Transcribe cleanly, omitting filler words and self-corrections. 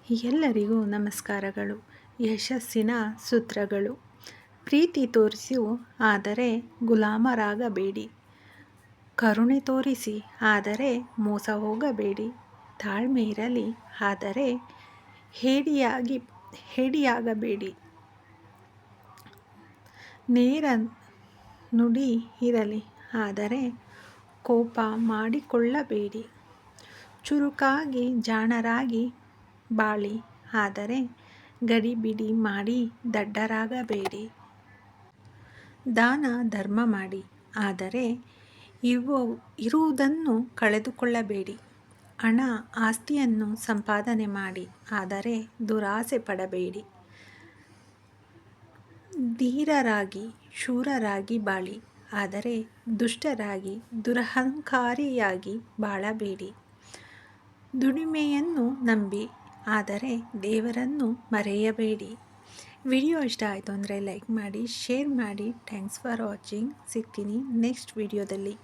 ಎಲ್ಲರಿಗೂ ನಮಸ್ಕಾರಗಳು. ಯಶಸ್ಸಿನ ಸೂತ್ರಗಳು. ಪ್ರೀತಿ ತೋರಿಸಿ ಆದರೆ ಗುಲಾಮರಾಗಬೇಡಿ. ಕರುಣೆ ತೋರಿಸಿ ಆದರೆ ಮೋಸ ಹೋಗಬೇಡಿ. ತಾಳ್ಮೆ ಇರಲಿ ಆದರೆ ಹೇಡಿಯಾಗಬೇಡಿ. ನೇರ ನುಡಿ ಇರಲಿ ಆದರೆ ಕೋಪ ಮಾಡಿಕೊಳ್ಳಬೇಡಿ. ಚುರುಕಾಗಿ ಜಾಣರಾಗಿ ಬಾಳಿ ಆದರೆ ಗಡಿಬಿಡಿ ಮಾಡಿ ದಡ್ಡರಾಗಬೇಡಿ. ದಾನ ಧರ್ಮ ಮಾಡಿ ಆದರೆ ಇರುವುದನ್ನು ಕಳೆದುಕೊಳ್ಳಬೇಡಿ. ಹಣ ಆಸ್ತಿಯನ್ನು ಸಂಪಾದನೆ ಮಾಡಿ ಆದರೆ ದುರಾಸೆ ಪಡಬೇಡಿ. ಧೀರರಾಗಿ ಶೂರರಾಗಿ ಬಾಳಿ ಆದರೆ ದುಷ್ಟರಾಗಿ ದುರಹಂಕಾರಿಯಾಗಿ ಬಾಳಬೇಡಿ. ದುಡಿಮೆಯನ್ನು ನಂಬಿ ಆದರೆ ದೇವರನ್ನು ಮರೆಯಬೇಡಿ. ವಿಡಿಯೋ ಇಷ್ಟ ಆಯಿತು ಅಂದರೆ ಲೈಕ್ ಮಾಡಿ, ಶೇರ್ ಮಾಡಿ. Thanks for watching. ಸಿಗ್ತೀನಿ ನೆಕ್ಸ್ಟ್ ವಿಡಿಯೋದಲ್ಲಿ.